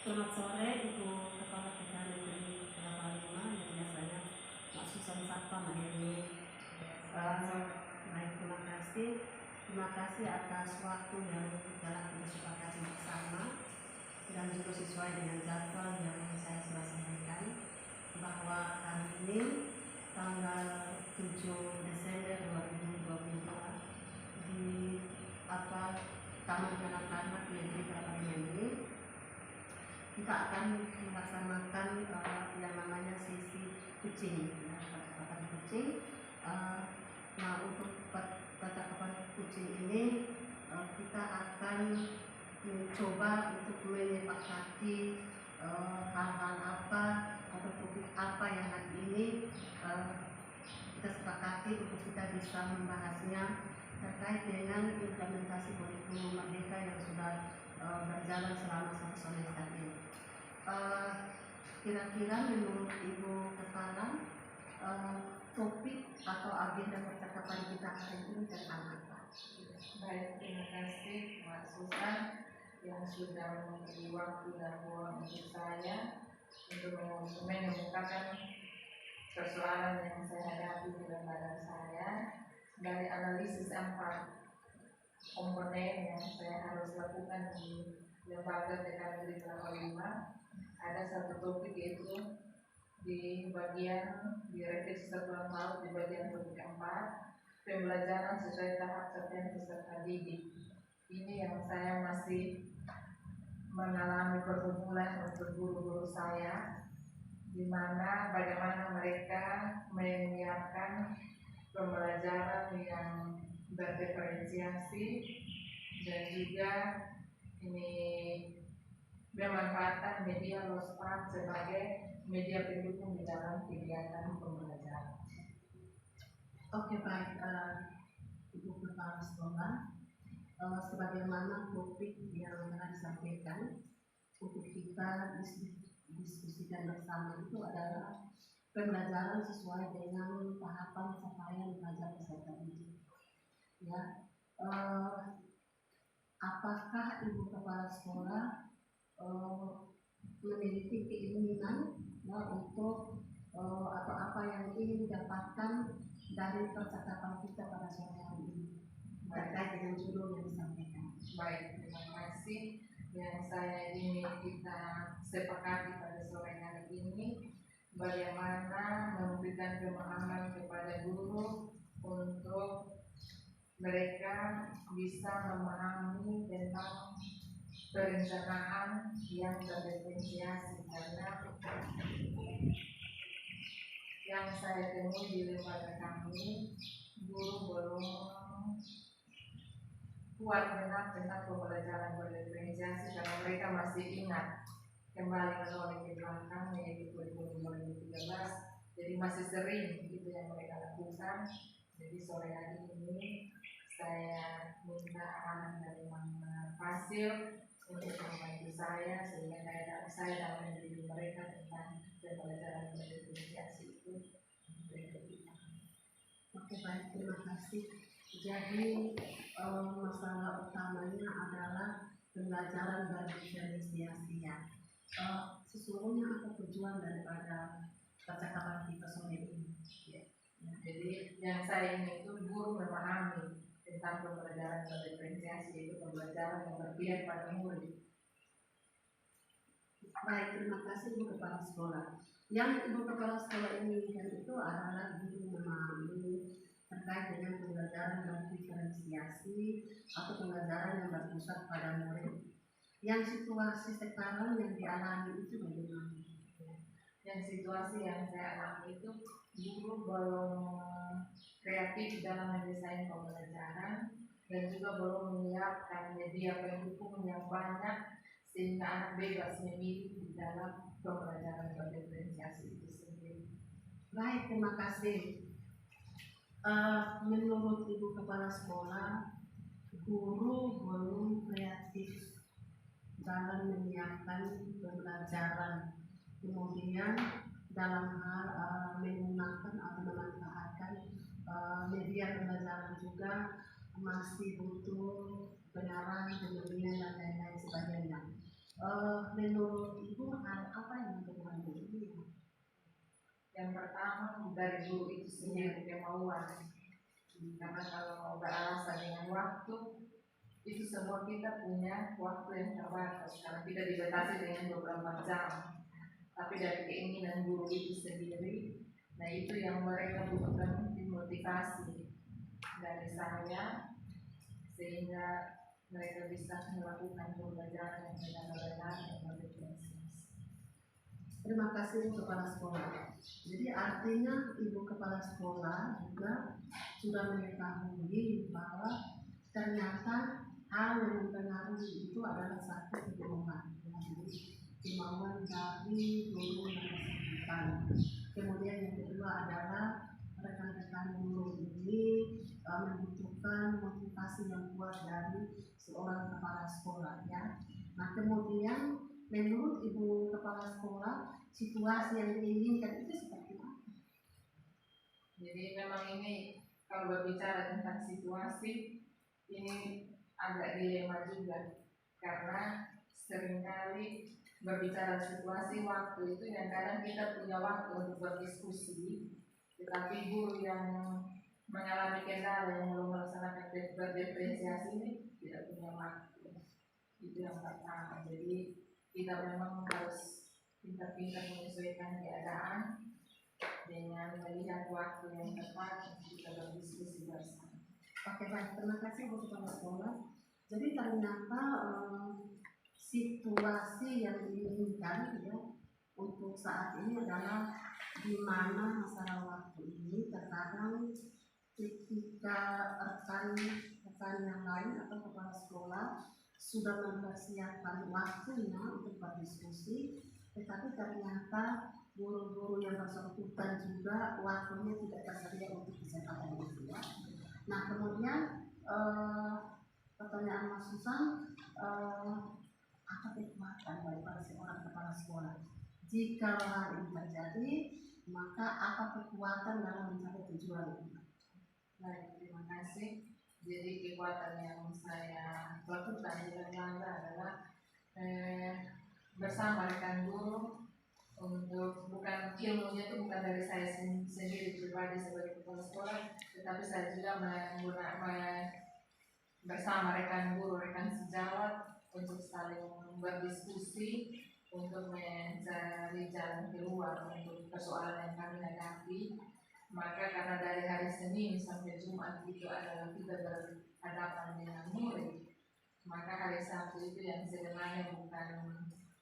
Selamat sore Ibu Kepala TK Negeri 85 yang biasanya Mak Susan Sapa Mahiri. Baik, terima kasih atas waktu yang telah kita sepakati bersama dan juga sesuai dengan jadwal yang saya sudah sampaikan bahwa hari ini tanggal 7 Desember 2022 di Taman Kanak-kanak Negeri 85 ini kita akan melaksanakan yang namanya sesi kucing, percakapan kucing. Nah, untuk percakapan kucing ini kita akan mencoba untuk menyepakati hal-hal apa atau topik apa yang hari ini kita sepakati untuk kita bisa membahasnya terkait dengan implementasi kurikulum Merdeka yang sudah berjalan selama 1 semester ini. Kira-kira menurut Ibu Kepala topik atau agenda percakapan kita hari ini tentang apa? Baik, terima kasih Mbak Susan yang sudah memberi waktu dan ruang untuk saya untuk mengemukakan persoalan yang saya hadapi dalam badan saya dari analisis 4 komponen yang saya harus lakukan di lembaga TK Negeri 85. Ada satu topik yaitu di revisi satuan PAUD di bagian topik 4, pembelajaran sesuai tahap capaian peserta didik. Ini yang saya masih mengalami pergumulan untuk guru-guru saya, di mana bagaimana mereka menyiapkan pembelajaran yang berdiferensiasi dan juga ini memanfaatkan media lospan sebagai media pendukung di dalam kegiatan pembelajaran. Oke, baik, Ibu Kepala Sekolah, sebagaimana topik yang telah disampaikan untuk kita diskusikan bersama itu adalah pembelajaran sesuai dengan tahapan capaian belajar peserta didik. Ya, apakah Ibu Kepala Sekolah memiliki keinginan untuk atau apa yang ingin didapatkan dari percakapan kita pada sore hari ini terkait dengan judul yang disampaikan? Baik, terima kasih. Yang saya ingin kita sepakati pada sore hari ini bagaimana memberikan pemahaman kepada guru untuk mereka bisa memahami tentang perencanaan yang terdiferensiasi, karena yang saya temui di lembaga kami, guru belum kuat benar tentang pembelajaran berdiferensiasi karena mereka masih ingat kembali menoleh ke belakang yaitu kurikulum 2013, jadi masih sering itu yang mereka lakukan. Jadi sore hari ini saya minta arahan dari Mama Fasil untuk membantu saya sehingga saya dalam mendidik mereka tentang pembelajaran berdiferensiasi itu berikut. Oke, baik, terima kasih. Jadi masalah utamanya adalah pembelajaran berdiferensiasi ya. Sesungguhnya apa tujuan daripada percakapan kita sore ini? Ya. Jadi yang saya ingin itu guru memahami tentang pembelajaran berdiferensiasi, yaitu pembelajaran yang berpihak pada murid. Baik, terima kasih Ibu Kepala Sekolah. Yang Ibu Kepala Sekolah inginkan itu adalah guru memahami terkait dengan pembelajaran berdiferensiasi atau pembelajaran yang berpusat pada murid. Yang situasi sekarang yang dialami itu bagaimana? Yang situasi yang saya alami itu guru belum kreatif dalam mendesain pembelajaran dan juga belum menyiapkan media pendukung yang banyak sehingga anak bebas memilih di dalam pembelajaran berdiferensiasi itu sendiri. Baik, terima kasih. Menurut Ibu Kepala Sekolah, guru belum kreatif dalam menyiapkan pembelajaran, kemudian dalam hal menggunakan atau memanfaatkan media pembelajaran juga masih butuh pengarang, pembimbingan dan lain-lain sebagainya. Menurut Ibu hal apa yang mempengaruhi ini? Yang pertama dari guru itu sendiri kemauan. Karena kalau beralasan dengan waktu, itu semua kita punya waktu yang terbatas karena kita dibatasi dengan 24 jam. Tapi dari keinginan guru itu sendiri, nah itu yang mereka butuhkan motivasi dari saya sehingga mereka bisa melakukan pembelajaran yang benar-benar yang berefleksi. Terima kasih Ibu Kepala Sekolah. Jadi artinya Ibu Kepala Sekolah juga sudah mengetahui bahwa ternyata hal yang mempengaruhi itu adalah satu kemauan. Jadi kemauan dari guru yang bersangkutan. Kemudian yang kedua adalah rekan-rekan guru ini membutuhkan motivasi yang kuat dari seorang kepala sekolah ya. Nah kemudian menurut Ibu Kepala Sekolah situasi yang diinginkan itu seperti apa? Jadi memang ini kalau berbicara tentang situasi ini agak dilema juga karena seringkali berbicara situasi waktu itu yang kadang kita punya waktu untuk berdiskusi, tetapi guru yang mengalami kendala yang belum melaksanakan berdiferensiasi ini tidak punya waktu. Itu yang pertama. Jadi kita memang harus pintar-pintar menyesuaikan keadaan dengan melihat waktu yang tepat untuk kita berdiskusi bersama. Oke baik, terima kasih Bu Kepala Sekolah. Jadi ternyata situasi yang diinginkan ya untuk saat ini adalah di mana masalah waktu ini terkadang ketika rekan yang lain atau kepala sekolah sudah mempersiapkan waktunya untuk berdiskusi, tetapi ternyata guru-guru yang bersangkutan juga waktunya tidak tersedia untuk kesempatan itu ya. Nah kemudian pertanyaan Mas Susan, apa kekuatan daripada seorang kepala sekolah? Jika hal ini terjadi, maka apa kekuatan dalam mencapai tujuan itu? Baik, terima kasih. Jadi kekuatan yang saya lakukan di Belanda adalah bersama rekan guru untuk bukan ilmunya itu bukan dari saya sendiri pribadi sebagai kepala sekolah, tetapi saya juga bersama rekan guru, rekan sejawat untuk saling berdiskusi untuk mencari jalan keluar untuk persoalan yang kami hadapi. Maka karena dari hari Senin sampai Jumat itu adalah kita berhadapan dengan murid, maka hari Sabtu itu yang sebenarnya bukan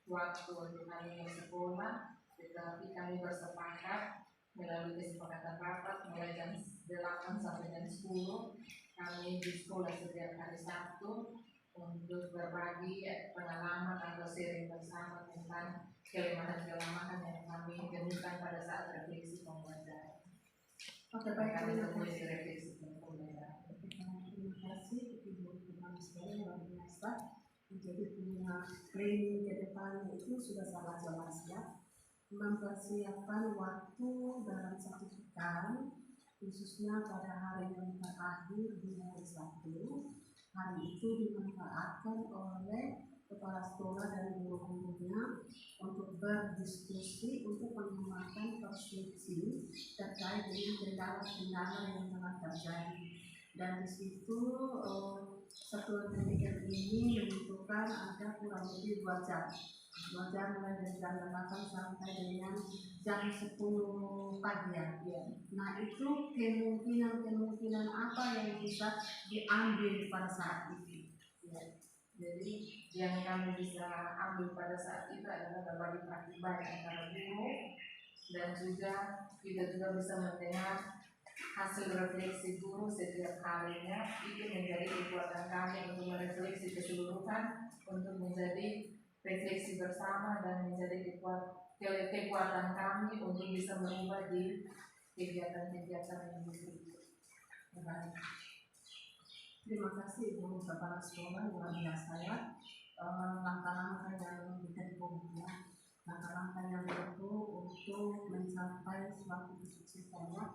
waktu untuk kami bersekolah, tetapi kami bersepakat melalui kesepakatan rapat mulai jam 8 sampai jam 10 kami di sekolah setiap hari Sabtu untuk berbagi pengalaman atau sharing bersama tentang kelemahan-kelemahan yang kami temukan pada saat refleksi pembelajaran. Oke baik, terima kasih. Refleksi pembelajaran. Terima kasih Ibu Kepala Sekolah yang luar biasa. Jadi punya planning ke depan itu sudah sangat jelas ya. Mempersiapkan waktu dalam satu pekan, khususnya pada hari yang terakhir di hari Sabtu. Hari itu dimanfaatkan oleh kepala sekolah dan guru-gurunya untuk berdiskusi untuk mengembangkan persepsi terkait dengan kendala-kendala yang telah terjadi. Dan di situ satuan pendidikan ini membutuhkan ada kurang lebih 2 jam. 2 jam mulai dari jam 8 sampai dengan jam 10 pagi ya. Nah itu kemungkinan apa yang bisa diambil pada saat itu? Ya. Jadi yang kami bisa ambil pada saat itu adalah berbagi praktik baik antara guru dan juga kita juga bisa mendengar hasil refleksi guru setiap harinya. Itu menjadi kekuatan kami untuk merefleksi keseluruhan, untuk menjadi refleksi bersama dan menjadi kekuatan kami untuk bisa merubah di kegiatan-kegiatan yang berikut. Terima kasih Ibu Kepala Sekolah luar biasa ya. Langkah-langkah yang ditempuh ya, langkah-langkah yang ditempuh untuk mencapai suatu kesuksesan ya.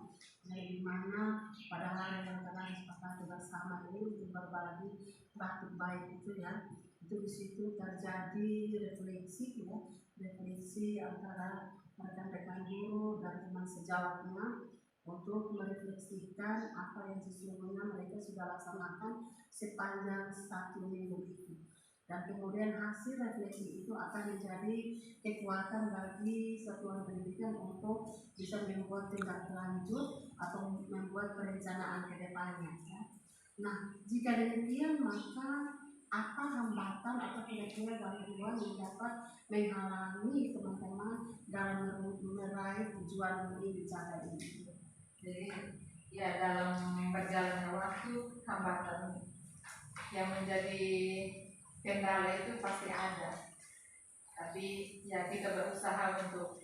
Jadi mana pada hari yang telah disepakati bersama ini untuk berbagi praktik baik itu ya. itu di situ terjadi refleksi ya, refleksi antara rekan-rekan guru dan teman sejawatnya untuk merefleksikan apa yang sesungguhnya mereka sudah laksanakan sepanjang 1 minggu itu. Dan kemudian hasil refleksi itu akan menjadi kekuatan bagi satuan pendidikan untuk bisa membuat tindak lanjut atau membuat perencanaan ke depannya ya. Nah, jika demikian maka apa hambatan atau kira-kira gangguan yang dapat menghalangi teman-teman dalam meraih tujuan ini bicara ini? Jadi ya dalam berjalannya waktu hambatan yang menjadi kendala itu pasti ada. Tapi ya kita berusaha untuk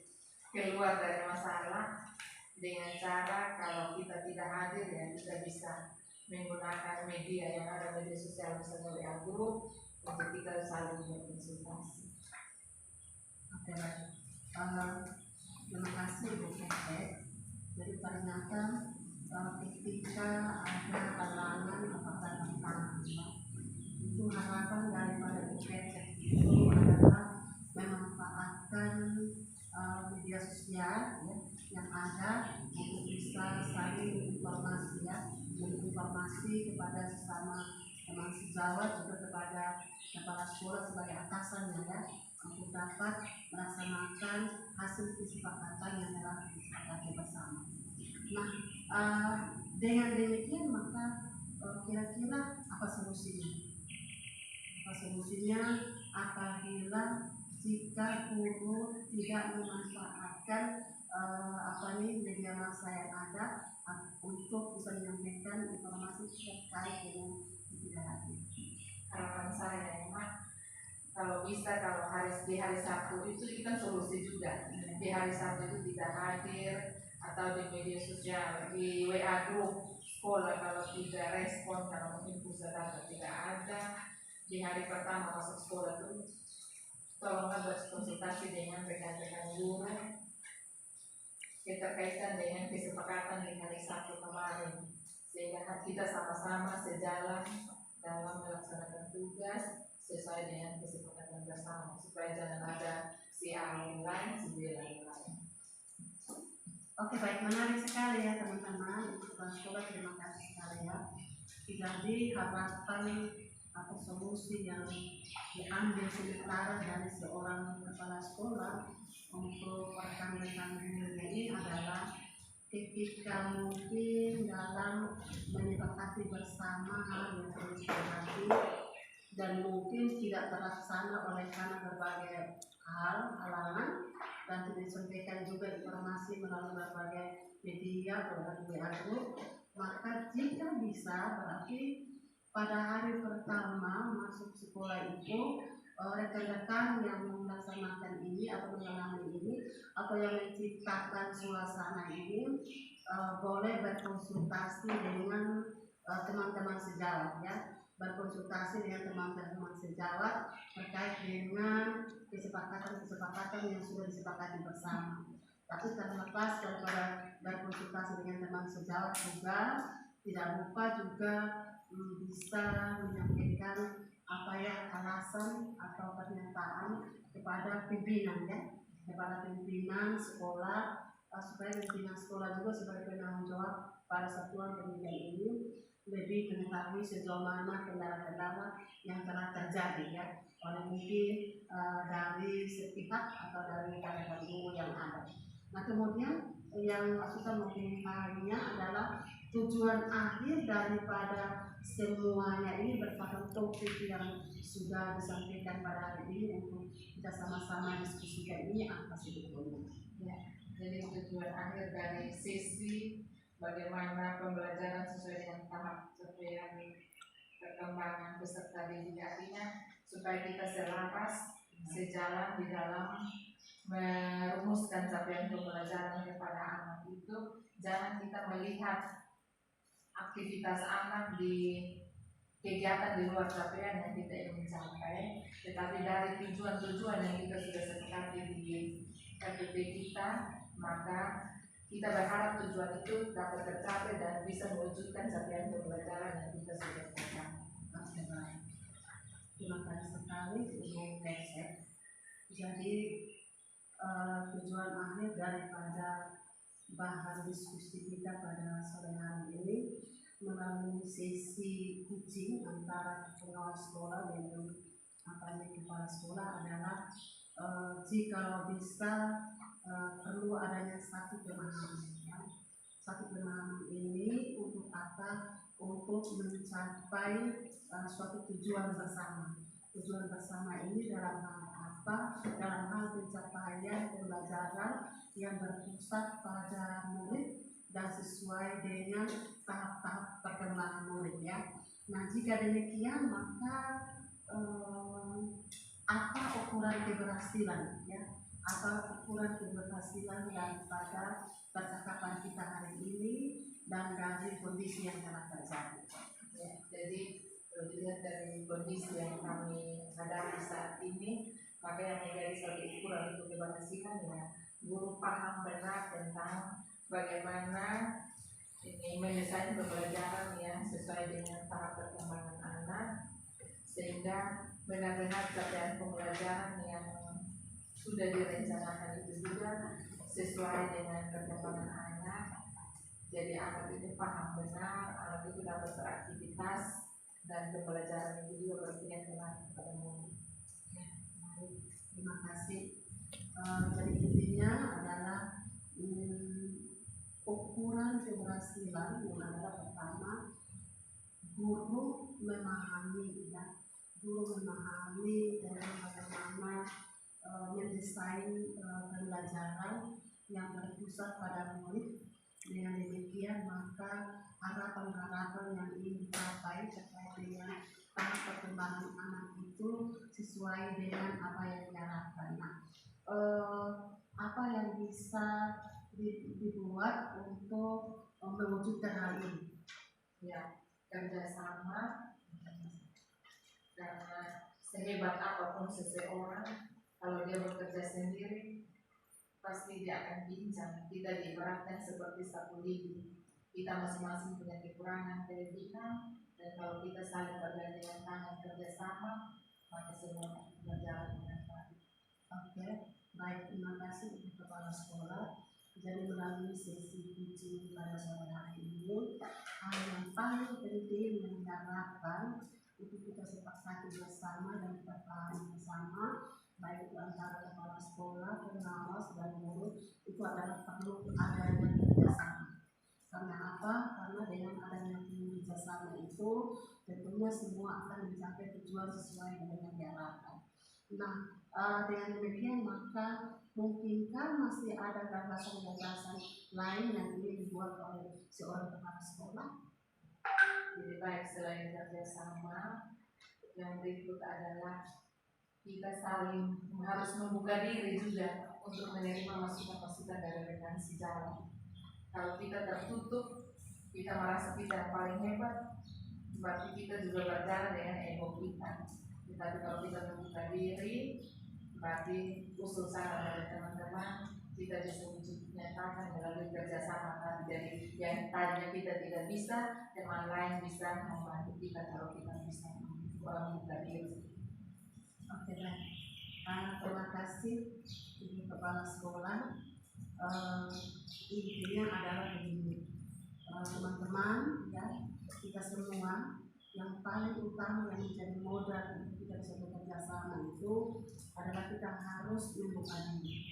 keluar dari masalah dengan cara kalau kita tidak hadir ya kita bisa menggunakan media yang ada, media sosial misalnya WA group untuk kita saling berkonsultasi. Oke, baik. Terima kasih Bu Kete. Jadi ternyata ketika ada halangan apakah tantangan itu harapan daripada Bu Kete itu adalah memanfaatkan media sosial ya, yang ada untuk bisa saling informasi ya, menginformasi kepada sesama teman sejawat juga kepada kepala sekolah sebagai atasannya ya, untuk dapat melaksanakan hasil kesepakatan yang telah disepakati bersama. Nah, dengan demikian maka kira-kira apa solusinya? Apa solusinya apabila jika guru tidak memanfaatkan media massa yang ada untuk bisa menyampaikan informasi terkait dengan tidak hadir? Harapan saya memang kalau bisa kalau di hari Sabtu itu kan solusi juga. Di hari Sabtu itu tidak hadir atau di media sosial, di WA group sekolah kalau tidak respon karena mungkin pusat data tidak ada. Di hari pertama masuk sekolah itu tolonglah berkonsultasi dengan rekan-rekan guru berkaitan dengan kesepakatan di hari Sabtu kemarin, sehingga kita sama-sama sejalan dalam melaksanakan tugas sesuai dengan kesepakatan bersama supaya jangan ada si A lain, si B lain. Oke, baik, menarik sekali ya teman-teman. Kepala sekolah terima kasih sekali ya. Jadi harapan atau solusi yang diambil sementara dari seorang kepala sekolah untuk rekan-rekan ini adalah ketika mungkin dalam menyepakati bersama hal yang terus terjadi dan mungkin tidak terlaksana oleh karena berbagai hal halangan dan tidak disampaikan juga informasi melalui berbagai media atau WA group, maka jika bisa berarti pada hari pertama masuk sekolah itu rekan-rekan yang melaksanakan ini atau mengalami ini atau yang menciptakan suasana ini boleh berkonsultasi dengan teman-teman sejawat ya, berkonsultasi dengan teman-teman sejawat terkait dengan kesepakatan yang sudah disepakati bersama. Tapi terlepas daripada berkonsultasi dengan teman sejawat juga tidak lupa juga bisa menyampaikan apa yang alasan atau pernyataan kepada pimpinan ya, kepada pimpinan sekolah supaya pimpinan sekolah juga sebagai penanggung jawab pada satuan pendidikan ini lebih mengetahui sejauh mana kendala-kendala yang telah terjadi ya, oleh mungkin dari sepihak atau dari rekan-rekan guru yang ada. Nah kemudian yang kita mempunyainya adalah tujuan akhir daripada semuanya ini berdasarkan topik yang sudah disampaikan pada hari ini untuk kita sama-sama diskusikan ini apa sih sebetulnya? Ya, jadi tujuan akhir dari sisi bagaimana pembelajaran sesuai dengan tahap capaian perkembangan peserta didik, artinya supaya kita selaras sejalan di dalam merumuskan capaian pembelajaran kepada anak itu. Jangan kita melihat aktivitas anak di kegiatan di luar capaian yang kita ingin capai, tetapi dari tujuan-tujuan yang kita sudah sepakati di KPP kita, maka kita berharap tujuan itu dapat tercapai dan bisa mewujudkan capaian pembelajaran yang kita sudah capai. Terima kasih sekali Ibu Kesek. Jadi tujuan akhir daripada bahan diskusi kita pada sore hari ini melalui sesi coaching antara pengawas sekolah dengan kepala sekolah adalah jika bisa perlu adanya satu pemahaman, ya. Satu pemahaman ini untuk apa? Untuk mencapai suatu tujuan bersama. Tujuan bersama ini dalam hal apa? Dalam hal pencapaian pembelajaran yang berpusat pada murid dan sesuai dengan tahap-tahap perkembangan murid, ya. Nah, jika demikian maka apa ukuran keberhasilan, ya? Apa ukuran keberhasilan daripada percakapan kita hari ini dan dari kondisi yang telah terjadi. Ya, jadi kalau dilihat dari kondisi yang kami hadapi saat ini, maka yang menjadi satu ukuran untuk keberhasilan ya guru paham benar tentang bagaimana ini mendesain pembelajaran ya sesuai dengan tahap perkembangan anak, sehingga benar-benar capaian pembelajaran yang sudah direncanakan itu juga sesuai dengan perkembangan anak. Jadi anak itu paham benar, anak itu dapat beraktivitas dan pembelajaran itu juga berpihak benar kepada murid. Ya, baik. Terima kasih. Jadi intinya adalah ukuran keberhasilan yang adalah pertama guru memahami, ya. Guru memahami bagaimana mendesain pembelajaran yang berpusat pada murid. Dengan demikian maka harapan-harapan yang ingin dicapai terkait dengan tahap perkembangan anak itu sesuai dengan apa yang diharapkan. Nah, apa yang bisa dibuat untuk mewujudkan hal ini? Ya, kerjasama. Karena sehebat apapun seseorang, kalau dia bekerja sendiri pasti dia akan bincang. Kita diibaratkan seperti satu lidi. Kita masing-masing punya kekurangan, kelebihan, dan kalau kita saling bergandengan tangan kerjasama, maka semua berjalan dengan baik. Oke, baik, terima kasih untuk kepala sekolah. Jadi melalui sesi coaching pada sore hari ini, hal yang paling penting yang diharapkan itu kita sepakati bersama dan kita pahami bersama, baik itu antara kepala sekolah, pengawas dan guru, itu adalah perlu adanya kerjasama. Karena apa? Karena dengan adanya kerjasama itu tentunya semua akan mencapai tujuan sesuai dengan yang diharapkan. Nah, dengan demikian maka mungkinkah masih ada gagasan-gagasan lain yang ingin dibuat oleh seorang kepala sekolah? Jadi baik, selain kerjasama, yang berikut adalah kita saling harus membuka diri juga untuk menerima masukan-masukan dari rekan sejawat. Kalau kita tertutup, kita merasa kita yang paling hebat, berarti kita juga berjalan dengan ego kita. Tapi kalau kita membuka diri, berarti usul saran dari teman-teman kita bisa nyatakan melalui kerjasama tadi. Jadi yang tadinya kita tidak bisa, teman lain bisa membantu kita kalau kita bisa membuka diri. Oke, baik. Terima kasih Ibu Kepala Sekolah. Intinya adalah begini, teman-teman, ya, kita semua yang paling utama yang menjadi modal untuk kita bisa bekerja sama itu adalah kita harus membuka diri.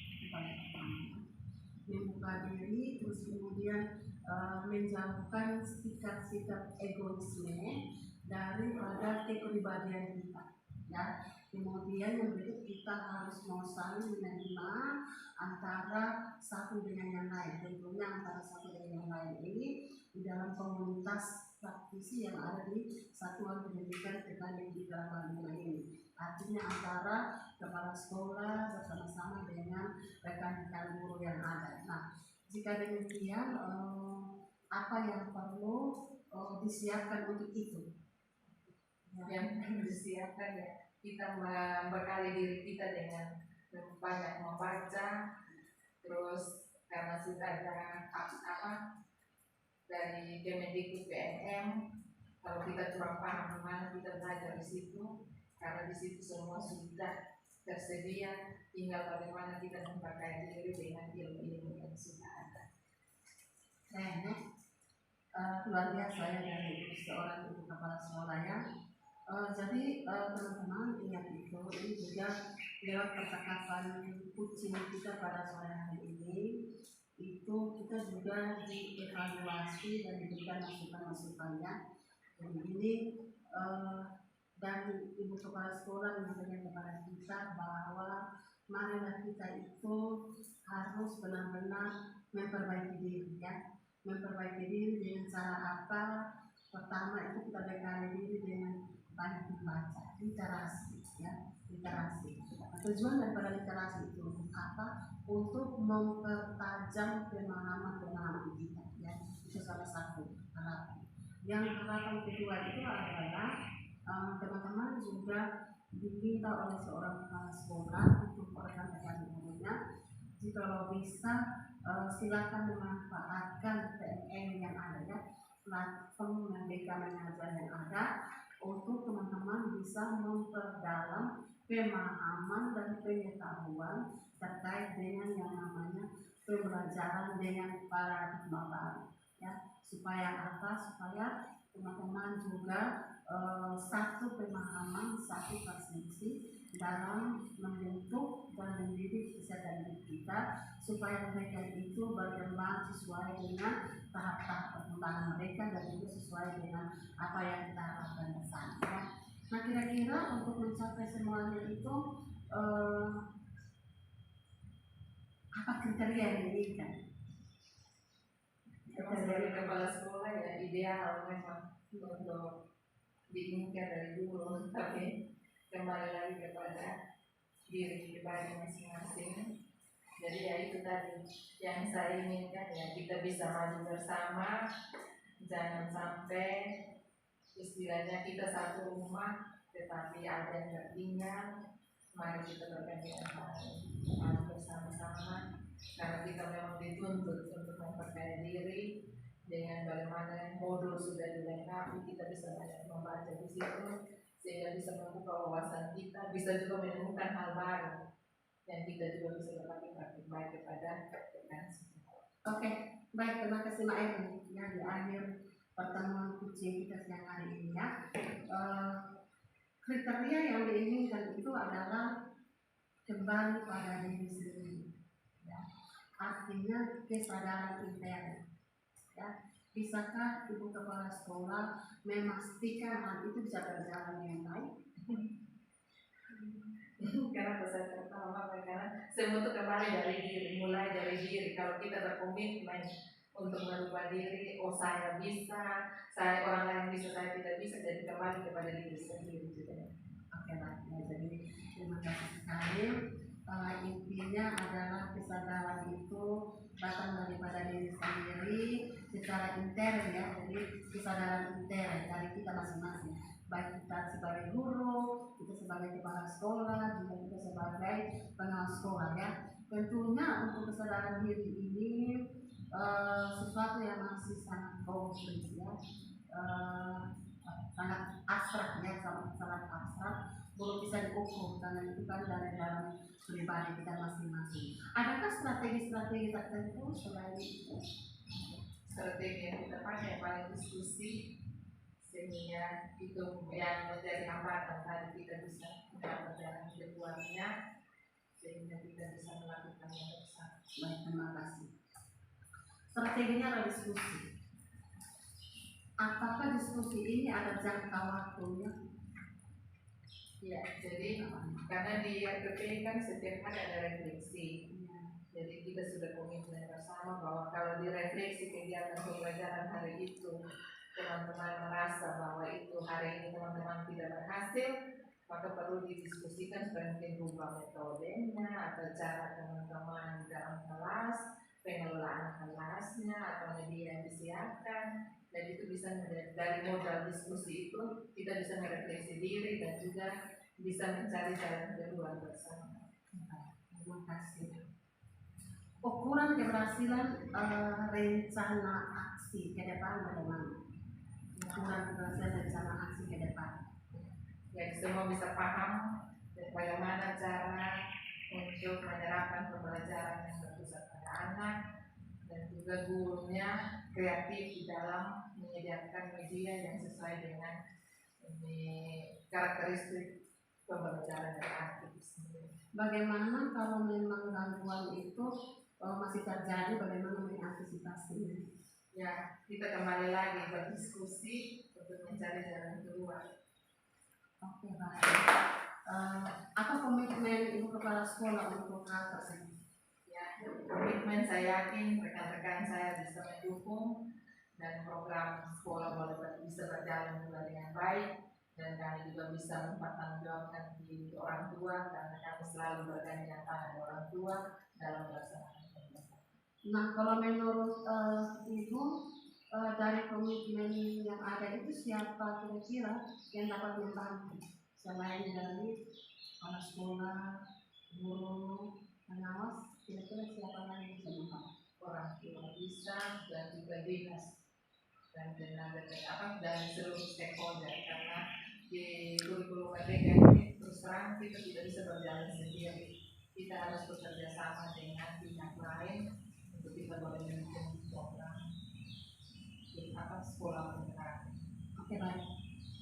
Membuka diri, terus kemudian menjauhkan sikap-sikap egoisme daripada kepribadian kita, ya. Kemudian yang berikut kita harus mau saling menerima antara satu dengan yang lain. Tentunya antara satu dengan yang lain ini di dalam komunitas praktisi yang ada di Satuan Pendidikan Teknik di Dalam ini. Artinya antara kepala sekolah bersama-sama dengan rekan-rekan guru yang ada. Nah, jika demikian apa yang perlu disiapkan untuk itu? Yang disiapkan ya, kita membekali diri kita dengan banyak membaca, terus karena sudah ada dari Kemendikbud PNM, kalau kita kurang paham gimana kita belajar di situ, karena di situ semua sudah tersedia, tinggal bagaimana kita memakai diri dengan ilmu-ilmu yang sudah ada. Luar biasa ya dari seorang ibu kepala sekolah ya. Jadi teman-teman ingat itu, ini juga lewat percakapan kucing kita pada sore hari ini, itu kita juga dievaluasi dan diberikan masukan-masukannya. Jadi ini dan ibu kepala sekolah menyampaikan kepada kita bahwa marilah kita itu harus benar-benar memperbaiki diri ya. Memperbaiki diri dengan cara apa? Pertama itu kita bekali diri dengan banyak membaca, literasi ya, literasi. Tujuan daripada literasi itu untuk apa? Untuk mempertajam pemahaman kita ya. Itu salah satu harapan. Yang harapan kedua itu adalah teman-teman juga diminta oleh seorang kepala sekolah untuk rekan-rekan gurunya, jika bisa silakan memanfaatkan PMN yang ada ya, platform Merdeka Mengajar yang ada, untuk teman-teman bisa memperdalam pemahaman dan pengetahuan terkait dengan yang namanya pembelajaran dengan paradigma baru ya. Supaya apa? Supaya teman-teman juga satu pemahaman, satu persepsi dalam membentuk dan mendidik peserta didik kita, supaya mereka itu berkembang sesuai dengan tahap-tahap perkembangan mereka dan juga sesuai dengan apa yang kita harapkan bersama ya. Nah, kira-kira untuk mencapai semuanya itu apa kriteria yang diinginkan? Dari kepala sekolah ya ideal memang untuk diinginkan dari dulu, tapi kembali lagi kepada diri pribadi masing-masing. Jadi ya itu tadi yang saya inginkan ya, kita bisa maju bersama, jangan sampai istilahnya kita satu rumah tetapi ada yang tertinggal. Mari kita bergandengan maju bersama-sama, karena kita memang dituntut untuk memperkaya diri dengan bagaimana modul sudah dilengkapi, kita bisa banyak membaca di situ sehingga bisa membuka wawasan kita, bisa juga menemukan hal baru yang kita juga bisa berlatih praktik baik kepada rekan semua. Oke, baik, terima kasih Mbak Emi ya, di akhir pertemuan kucing kita siang hari ini ya. Kriteria yang diinginkan itu adalah kembali pada diri sendiri ya. Artinya kesadaran intern ya. Bisakah ibu kepala sekolah memastikan hal itu bisa berjalan dengan baik? Karena pesan pertama, karena semua itu kembali dari diri, mulai dari diri. Kalau kita berkomitmen untuk merubah diri, oh saya bisa, saya orang lain bisa, saya tidak bisa, jadi kembali kepada diri sendiri juga. Oke, baik. Jadi terima kasih sekali. Intinya adalah kesadaran itu datang daripada diri sendiri secara intern ya. Jadi kesadaran intern dari kita masing-masing, baik kita sebagai guru, kita sebagai kepala sekolah, juga kita sebagai pengawas sekolah ya. Tentunya untuk kesadaran diri ini sesuatu yang masih sangat konkret ya, sangat abstrak ya, sangat abstrak, belum bisa diukur karena itu kan dari dalam pribadi kita masing-masing. Adakah strategi-strategi tertentu selain itu? Strategi yang kita pakai paling diskusi, sehingga itu yang menjadi hambatan tadi kita bisa mendapat jalan keluarnya, sehingga kita bisa melakukan yang bersama. Baik, terima kasih. Strateginya adalah diskusi. Apakah diskusi ini ada jangka waktunya? Ya, jadi karena di RPP kan setiap hari ada refleksi. Jadi kita sudah komitmen bersama bahwa kalau direfleksi kegiatan pembelajaran hari itu teman-teman merasa bahwa itu hari ini teman-teman tidak berhasil, maka perlu didiskusikan supaya mungkin rubah metodenya atau cara teman-teman dalam kelas, pengelolaan kelasnya atau media yang disiapkan. Dan itu bisa dari modal diskusi itu kita bisa merefleksi diri dan juga bisa mencari jalan keluar bersama. Terima kasih. Ukuran keberhasilan rencana aksi ke depan bagaimana? Ukuran keberhasilan rencana aksi ke depan. yang semua bisa paham dan bagaimana cara untuk menerapkan pembelajaran yang berpusat pada anak, dan juga gurunya kreatif di dalam menyediakan media yang sesuai dengan karakteristik pembelajaran dari anak itu sendiri. Bagaimana kalau memang gangguan itu masih terjadi, bagaimana mengantisipasinya? Ya, kita kembali lagi berdiskusi untuk mencari jalan keluar. Oke, baik. Apa komitmen Ibu Kepala Sekolah untuk hal tersebut? Ya, komitmen saya yakin rekan-rekan saya bisa mendukung dan program sekolah bisa berjalan dengan baik, dan kami juga bisa mempertanggungjawabkan di orang tua karena kami selalu bergandengan tangan orang tua dalam melaksanakan pembelajaran. Nah, kalau menurut Ibu dari komitmen yang ada itu siapa kira-kira yang dapat membantu selain dari kepala sekolah, guru, pengawas, kira-kira siapa lagi yang bisa membantu? Orang tua bisa, dan juga dinas dan tenaga dan seluruh stakeholder, karena di kurikulum merdeka ini terus terang kita tidak bisa berjalan sendiri, kita harus bekerja sama dengan pihak lain untuk kita boleh mendukung program sekolah penggerak. Oke, baik.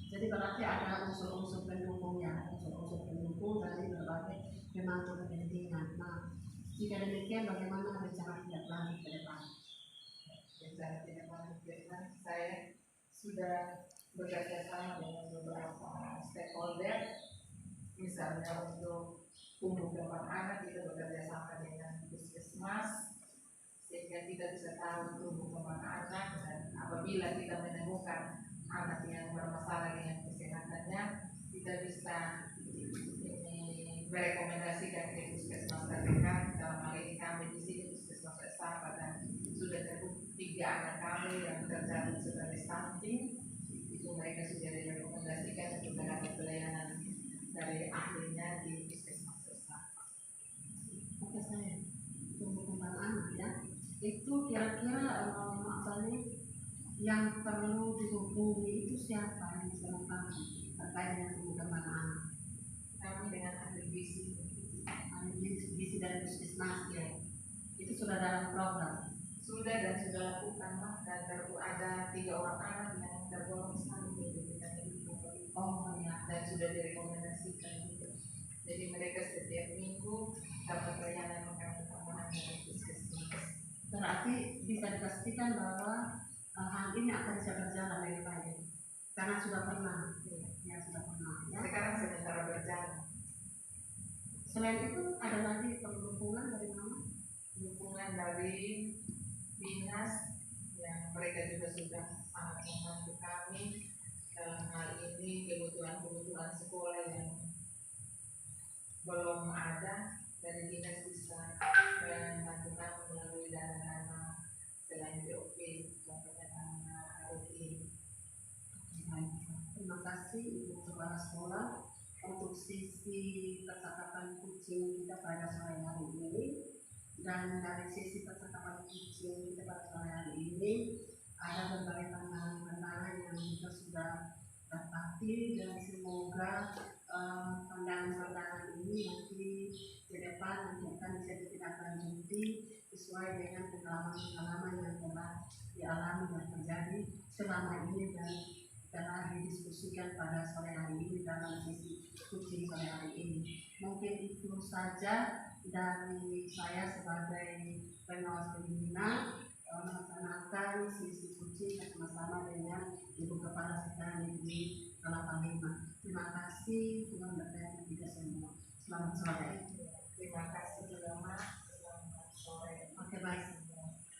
Jadi berarti ada unsur-unsur pendukungnya, unsur-unsur pendukung dari berbagai pemangku kepentingan. Nah, jika demikian bagaimana rencana tidak lanjut ke depan? Rencana tidak lanjut ke depan, saya sudah bekerja sama dengan beberapa stakeholder, misalnya untuk tumbuh kembang anak kita bekerja sama dengan puskesmas, sehingga kita bisa tahu tumbuh kembang anak, dan apabila kita menemukan anak yang bermasalah dengan kesehatannya, kita bisa merekomendasikan ke puskesmas terdekat. Dalam hal ini kami di sini puskesmas Estapa, dan sudah terbukti 3 anak kami yang tercatat sebagai stunting itu mereka sudah direkomendasikan untuk mendapat pelayanan dari ahlinya di puskesmas Estapa. Oke, saya tumbuh kembang anak ya. Itu kira-kira yang perlu dihubungi itu siapa yang bisa membantu terkait dengan tumbuh kembang anak? Kami dengan ahli gizi dari puskesmas ya. Itu sudah dalam program. Sudah dan sudah lakukan, dan ada 3 orang anak yang tergolong stunting dengan ibu. Oh ya, dan sudah direkomendasikan juga. Jadi mereka setiap minggu dapat pelayanan makanan tambahan dari puskesmas. Berarti bisa dipastikan bahwa hal ini akan bisa berjalan dengan baik karena sudah pernah. Ya, sudah pernah ya. Sekarang sementara berjalan. Selain itu ada lagi dukungan dari mana? Dukungan dari dinas yang mereka juga sudah sangat membantu kami dalam hal ini, kebutuhan sekolah yang belum ada, dari dinas bisa membantu kami melalui dana-dana selain BOP, contohnya dana rutin. Terima kasih Ibu Kepala Sekolah untuk sisi percakapan kucing kita pada sore hari ini, dan dari sisi percakapan kucing kita pada sore hari ini ada berbagai tantangan yang kita sudah dapati, dan semoga pandangan-pandangan ini nanti ke depan nanti akan bisa ditindaklanjuti sesuai dengan pengalaman-pengalaman yang telah dialami dan terjadi selama ini dan telah didiskusikan pada sore hari ini dalam sesi kucing sore hari ini. Mungkin itu saja dari saya sebagai pengawas pembina melaksanakan sisi kucing bersama-sama dengan Ibu Kepala Sekolah Negeri Kelapa Lima. Terima kasih, Tuhan berkati kita semua. Selamat sore. Terima kasih.